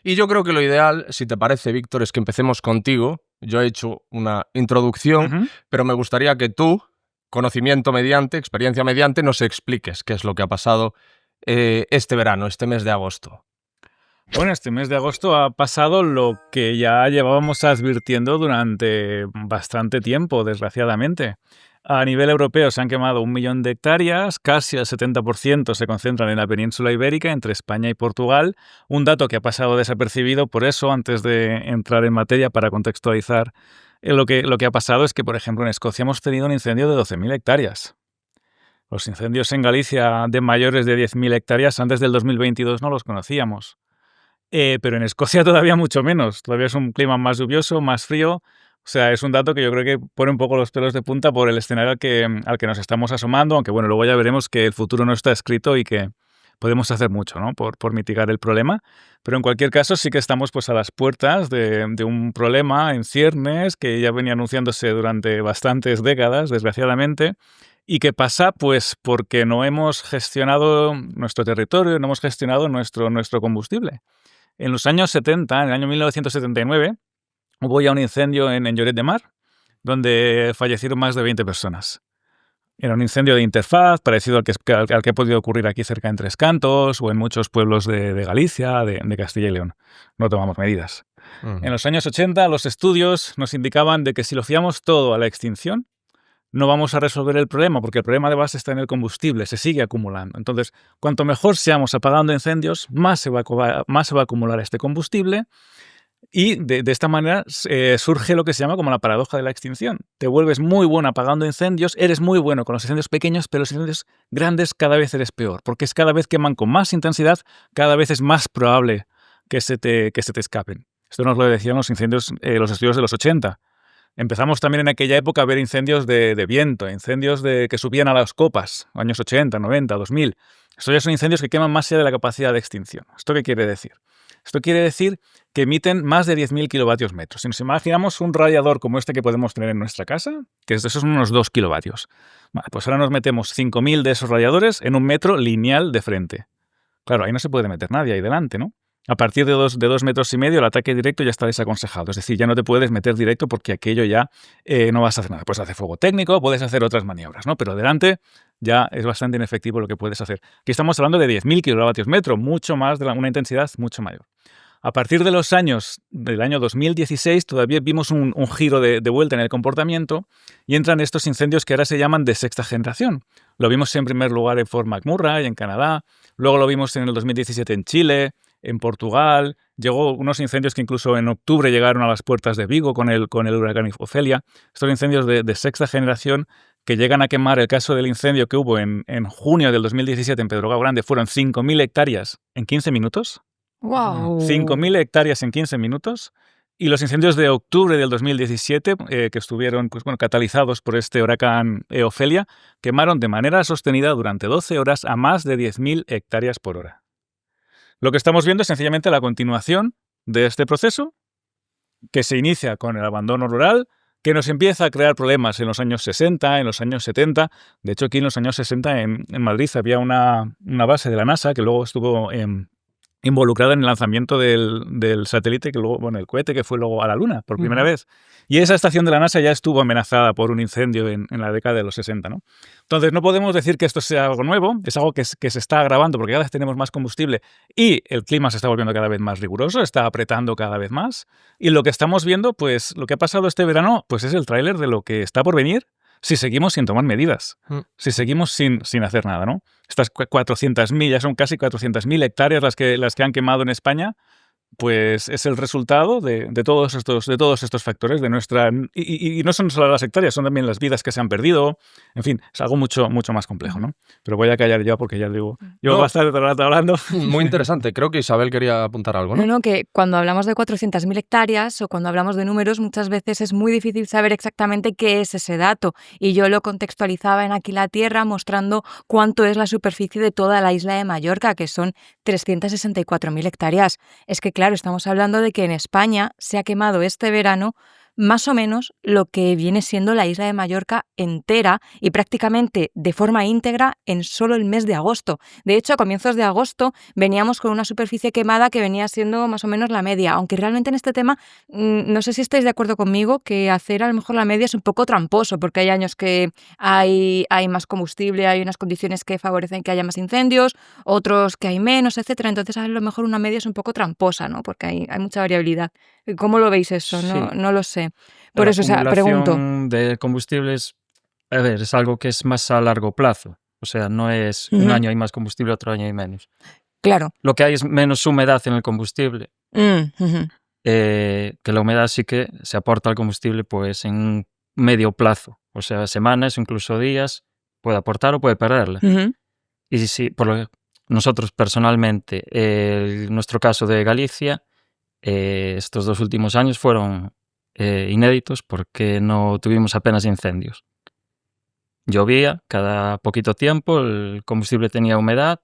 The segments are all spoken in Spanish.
Y yo creo que lo ideal, si te parece, Víctor, es que empecemos contigo. Yo he hecho una introducción, pero me gustaría que tú, conocimiento mediante, experiencia mediante, nos expliques qué es lo que ha pasado este verano, este mes de agosto. Bueno, este mes de agosto ha pasado lo que ya llevábamos advirtiendo durante bastante tiempo, desgraciadamente. A nivel europeo se han quemado 1 millón de hectáreas, casi el 70% se concentran en la península ibérica, entre España y Portugal. Un dato que ha pasado desapercibido, por eso, antes de entrar en materia para contextualizar, lo que ha pasado es que, por ejemplo, en Escocia hemos tenido un incendio de 12.000 hectáreas. Los incendios en Galicia de mayores de 10.000 hectáreas antes del 2022 no los conocíamos. Pero en Escocia todavía mucho menos. Todavía es un clima más lluvioso, más frío. O sea, es un dato que yo creo que pone un poco los pelos de punta por el escenario al que nos estamos asomando, aunque bueno, luego ya veremos que el futuro no está escrito y que podemos hacer mucho, ¿no? por mitigar el problema. Pero en cualquier caso sí que estamos pues, a las puertas de un problema en ciernes que ya venía anunciándose durante bastantes décadas, desgraciadamente, y que pasa pues porque no hemos gestionado nuestro territorio, no hemos gestionado nuestro combustible. En los años 70, en el año 1979, hubo ya un incendio en Lloret de Mar, donde fallecieron más de 20 personas. Era un incendio de interfaz, parecido al que ha podido ocurrir aquí cerca en Tres Cantos o en muchos pueblos de Galicia, de Castilla y León. No tomamos medidas. En los años 80, los estudios nos indicaban de que si lo fiamos todo a la extinción, no vamos a resolver el problema, porque el problema de base está en el combustible, se sigue acumulando. Entonces, cuanto mejor seamos apagando incendios, más se va a acumular este combustible y de esta manera surge lo que se llama como la paradoja de la extinción. Te vuelves muy bueno apagando incendios, eres muy bueno con los incendios pequeños, pero los incendios grandes cada vez eres peor, porque es cada vez queman con más intensidad, cada vez es más probable que se te escapen. Esto nos lo decían los incendios, los estudios de los 80. Empezamos también en aquella época a ver incendios de viento, incendios que subían a las copas, años 80, 90, 2000. Estos ya son incendios que queman más allá de la capacidad de extinción. ¿Esto qué quiere decir? Esto quiere decir que emiten más de 10.000 kilovatios metros. Si nos imaginamos un radiador como este que podemos tener en nuestra casa, que esos son unos 2 kilovatios. Vale, pues ahora nos metemos 5.000 de esos radiadores en un metro lineal de frente. Claro, ahí no se puede meter nadie ahí delante, ¿no? A partir de 2 metros y medio el ataque directo ya está desaconsejado. Es decir, ya no te puedes meter directo porque aquello ya no vas a hacer nada. Puedes hacer fuego técnico, puedes hacer otras maniobras, ¿no? Pero delante ya es bastante inefectivo lo que puedes hacer. Aquí estamos hablando de 10.000 kilovatios metro, mucho más, una intensidad mucho mayor. A partir de los años del año 2016 todavía vimos un giro de vuelta en el comportamiento y entran estos incendios que ahora se llaman de sexta generación. Lo vimos en primer lugar en Fort McMurray, en Canadá, luego lo vimos en el 2017 en Chile, en Portugal, llegó unos incendios que incluso en octubre llegaron a las puertas de Vigo con el huracán Ofelia. Estos incendios de sexta generación que llegan a quemar, el caso del incendio que hubo en junio del 2017 en Pedrógao Grande, fueron 5.000 hectáreas en 15 minutos. ¡Wow! 5.000 hectáreas en 15 minutos. Y los incendios de octubre del 2017, que estuvieron catalizados por este huracán Ofelia, quemaron de manera sostenida durante 12 horas a más de 10.000 hectáreas por hora. Lo que estamos viendo es sencillamente la continuación de este proceso que se inicia con el abandono rural, que nos empieza a crear problemas en los años 60, en los años 70. De hecho, aquí en los años 60 en Madrid había una base de la NASA que luego estuvo involucrada en el lanzamiento del satélite, que luego, el cohete que fue luego a la Luna por primera vez. Y esa estación de la NASA ya estuvo amenazada por un incendio en la década de los 60, ¿no? Entonces, no podemos decir que esto sea algo nuevo, es algo que se está agravando porque cada vez tenemos más combustible y el clima se está volviendo cada vez más riguroso, está apretando cada vez más. Y lo que estamos viendo, pues lo que ha pasado este verano, pues es el tráiler de lo que está por venir si seguimos sin tomar medidas, si seguimos sin hacer nada, ¿no? Estas 400.000, ya son casi 400.000 hectáreas las que han quemado en España, pues es el resultado de todos estos factores de nuestra... Y no son solo las hectáreas, son también las vidas que se han perdido. En fin, es algo mucho más complejo, ¿no? Pero voy a callar ya porque ya digo, llevo bastante rato hablando. Muy interesante. Creo que Isabel quería apuntar algo, ¿no? No, que cuando hablamos de 400.000 hectáreas o cuando hablamos de números, muchas veces es muy difícil saber exactamente qué es ese dato. Y yo lo contextualizaba en Aquí la Tierra mostrando cuánto es la superficie de toda la isla de Mallorca, que son 364.000 hectáreas. Es que, claro, estamos hablando de que en España se ha quemado este verano más o menos lo que viene siendo la isla de Mallorca entera y prácticamente de forma íntegra en solo el mes de agosto. De hecho, a comienzos de agosto veníamos con una superficie quemada que venía siendo más o menos la media, aunque realmente en este tema no sé si estáis de acuerdo conmigo que hacer a lo mejor la media es un poco tramposo, porque hay años que hay más combustible, hay unas condiciones que favorecen que haya más incendios, otros que hay menos, etcétera. Entonces a lo mejor una media es un poco tramposa, ¿no? Porque hay mucha variabilidad. ¿Cómo lo veis eso? Sí. No lo sé. Por La eso, o sea, pregunto. acumulación de combustibles, a ver, es algo que es más a largo plazo. O sea, no es un año hay más combustible, otro año hay menos. Claro. Lo que hay es menos humedad en el combustible. Que la humedad sí que se aporta al combustible pues en medio plazo. O sea, semanas, incluso días, puede aportar o puede perderla. Y sí, nosotros personalmente, nuestro caso de Galicia, estos 2 últimos años fueron inéditos porque no tuvimos apenas incendios. Llovía cada poquito tiempo, el combustible tenía humedad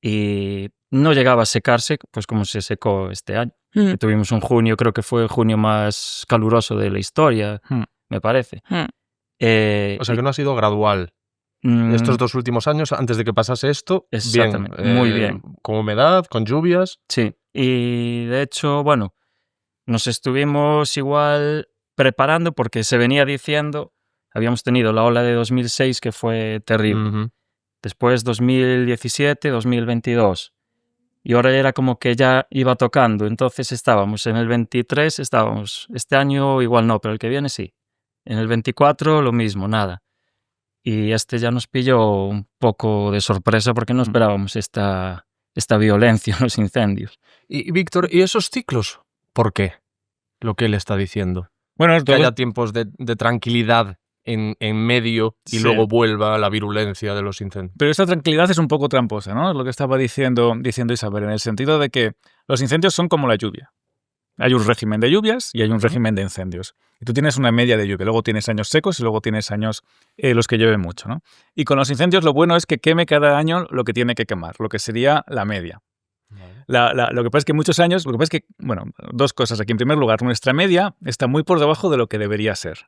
y no llegaba a secarse pues como se secó este año. Tuvimos un junio, creo que fue el junio más caluroso de la historia, me parece. O sea que no ha sido gradual. Estos 2 últimos años, antes de que pasase esto, exactamente, bien, muy bien. Con humedad, con lluvias. Sí, y de hecho, bueno, nos estuvimos igual preparando porque se venía diciendo, habíamos tenido la ola de 2006 que fue terrible. Después 2017, 2022. Y ahora era como que ya iba tocando. Entonces estábamos en el 23, este año igual no, pero el que viene sí. En el 24 lo mismo, nada. Y este ya nos pilló un poco de sorpresa porque no esperábamos esta violencia en los incendios. Y Víctor, ¿y esos ciclos? ¿Por qué? Lo que él está diciendo. Bueno, que haya tiempos de tranquilidad en medio y luego vuelva la virulencia de los incendios. Pero esta tranquilidad es un poco tramposa, ¿no? Es lo que estaba diciendo Isabel, en el sentido de que los incendios son como la lluvia. Hay un régimen de lluvias y hay un régimen de incendios. Y tú tienes una media de lluvia, luego tienes años secos y luego tienes años los que llueve mucho, ¿no? Y con los incendios lo bueno es que queme cada año lo que tiene que quemar, lo que sería la media. Lo que pasa es que muchos años, bueno, 2 cosas aquí. En primer lugar, nuestra media está muy por debajo de lo que debería ser.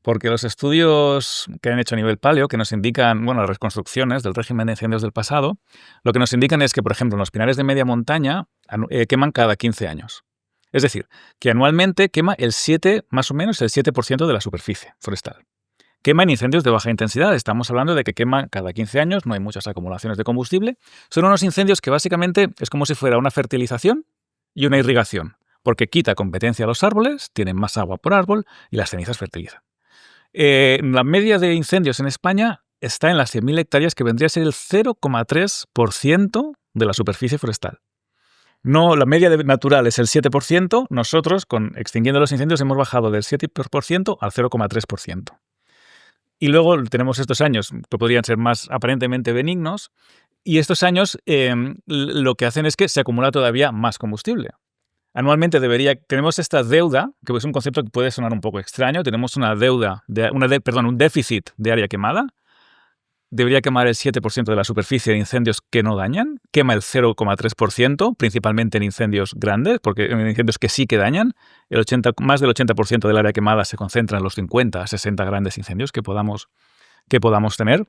Porque los estudios que han hecho a nivel paleo, que nos indican, bueno, las reconstrucciones del régimen de incendios del pasado, lo que nos indican es que, por ejemplo, en los pinares de media montaña queman cada 15 años. Es decir, que anualmente quema más o menos el 7% de la superficie forestal. Quema en incendios de baja intensidad. Estamos hablando de que queman cada 15 años, no hay muchas acumulaciones de combustible. Son unos incendios que básicamente es como si fuera una fertilización y una irrigación, porque quita competencia a los árboles, tienen más agua por árbol y las cenizas fertilizan. La media de incendios en España está en las 100.000 hectáreas, que vendría a ser el 0,3% de la superficie forestal. No, la media natural es el 7%. Nosotros, con extinguiendo los incendios, hemos bajado del 7% al 0,3%. Y luego tenemos estos años que podrían ser más aparentemente benignos, y estos años lo que hacen es que se acumula todavía más combustible. Anualmente tenemos esta deuda, que es un concepto que puede sonar un poco extraño. Tenemos una deuda, un déficit de área quemada. Debería quemar el 7% de la superficie de incendios que no dañan. Quema el 0,3%, principalmente en incendios grandes, porque en incendios que sí que dañan. Más del 80% del área quemada se concentra en los 50 a 60 grandes incendios que podamos tener.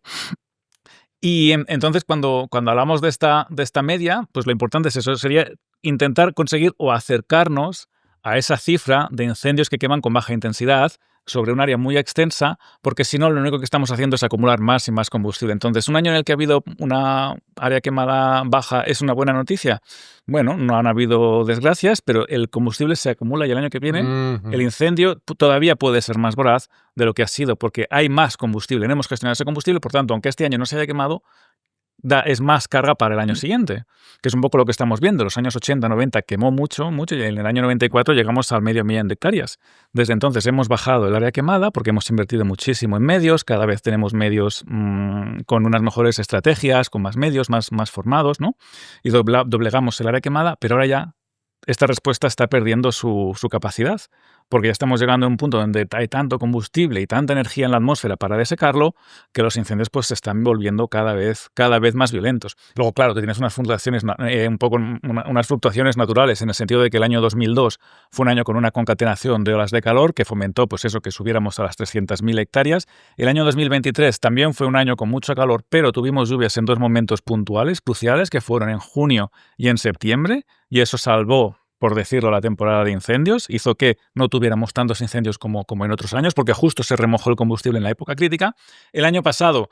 Y entonces, cuando hablamos de esta media, pues lo importante es eso, sería intentar conseguir o acercarnos a esa cifra de incendios que queman con baja intensidad sobre un área muy extensa, porque si no, lo único que estamos haciendo es acumular más y más combustible. Entonces, un año en el que ha habido una área quemada baja es una buena noticia. Bueno, no han habido desgracias, pero el combustible se acumula y el año que viene el incendio todavía puede ser más voraz de lo que ha sido, porque hay más combustible. No hemos gestionado ese combustible, por tanto, aunque este año no se haya quemado, es más carga para el año siguiente, que es un poco lo que estamos viendo. Los años 80, 90 quemó mucho, y en el año 94 llegamos al 500.000 hectáreas. Desde entonces hemos bajado el área quemada porque hemos invertido muchísimo en medios, cada vez tenemos medios con unas mejores estrategias, con más medios, más formados, ¿no? Y doblegamos el área quemada, pero ahora ya esta respuesta está perdiendo su capacidad, porque ya estamos llegando a un punto donde hay tanto combustible y tanta energía en la atmósfera para desecarlo, que los incendios pues se están volviendo cada vez más violentos. Luego, claro, tú tienes unas fluctuaciones, unas fluctuaciones naturales, en el sentido de que el año 2002 fue un año con una concatenación de olas de calor que fomentó pues eso, que subiéramos a las 300.000 hectáreas. El año 2023 también fue un año con mucho calor, pero tuvimos lluvias en 2 momentos puntuales, cruciales, que fueron en junio y en septiembre, y eso salvó, por decirlo, la temporada de incendios, hizo que no tuviéramos tantos incendios como en otros años, porque justo se remojó el combustible en la época crítica. El año pasado,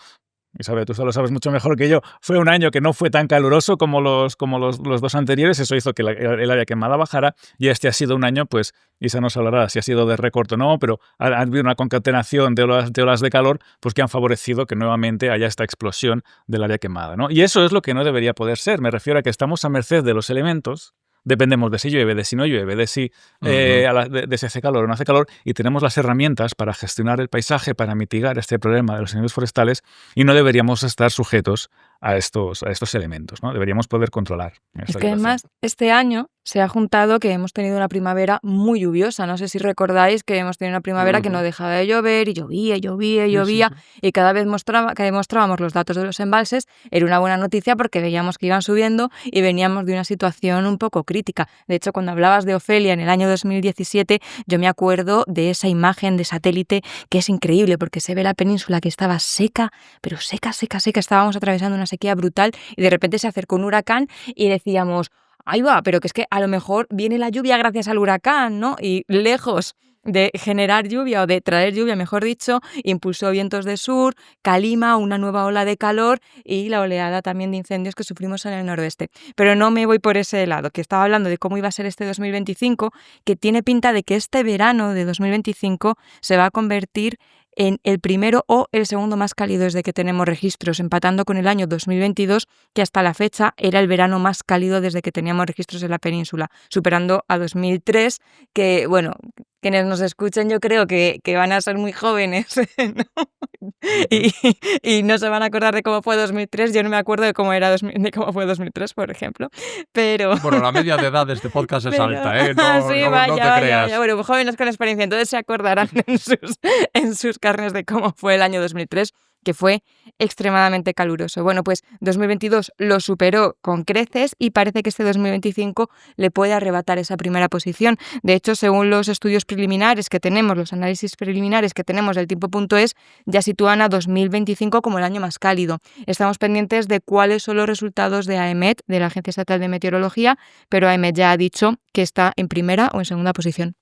Isabel, tú lo sabes mucho mejor que yo, fue un año que no fue tan caluroso como los 2 anteriores, eso hizo que el área quemada bajara, y este ha sido un año, pues, Isa nos hablará si ha sido de récord o no, pero ha habido una concatenación de olas de calor pues que han favorecido que nuevamente haya esta explosión del área quemada, ¿no? Y eso es lo que no debería poder ser. Me refiero a que estamos a merced de los elementos. Dependemos de si llueve, de si no llueve, de si si hace calor o no hace calor, y tenemos las herramientas para gestionar el paisaje, para mitigar este problema de los incendios forestales, y no deberíamos estar sujetos a estos elementos, ¿no? Deberíamos poder controlar esta Es que además este año se ha juntado que hemos tenido una primavera muy lluviosa. No sé si recordáis que hemos tenido una primavera que no dejaba de llover y llovía, y cada vez que mostrábamos los datos de los embalses era una buena noticia porque veíamos que iban subiendo y veníamos de una situación un poco crítica. De hecho, cuando hablabas de Ofelia en el año 2017, yo me acuerdo de esa imagen de satélite que es increíble porque se ve la península que estaba seca, pero seca. Estábamos atravesando una sequía brutal y de repente se acercó un huracán y decíamos, ahí va, pero que es que a lo mejor viene la lluvia gracias al huracán, ¿no? Y lejos de generar lluvia o de traer lluvia, mejor dicho, impulsó vientos de sur, calima, una nueva ola de calor y la oleada también de incendios que sufrimos en el noroeste. Pero no me voy por ese lado, que estaba hablando de cómo iba a ser este 2025, que tiene pinta de que este verano de 2025 se va a convertir en el primero o el segundo más cálido desde que tenemos registros, empatando con el año 2022, que hasta la fecha era el verano más cálido desde que teníamos registros en la península, superando a 2003, que, bueno, quienes nos escuchen yo creo que van a ser muy jóvenes, ¿no? Y no se van a acordar de cómo fue 2003, yo no me acuerdo de cómo fue 2003, por ejemplo, pero... Bueno, la media de edad de este podcast es alta, ¿eh? No te creas. Vaya. Bueno, jóvenes con experiencia, entonces se acordarán en sus carnes de cómo fue el año 2003, que fue extremadamente caluroso. Bueno, pues 2022 lo superó con creces y parece que este 2025 le puede arrebatar esa primera posición. De hecho, según los estudios preliminares que tenemos, los análisis preliminares que tenemos del tiempo.es, ya sitúan a 2025 como el año más cálido. Estamos pendientes de cuáles son los resultados de AEMET, de la Agencia Estatal de Meteorología, pero AEMET ya ha dicho que está en primera o en segunda posición.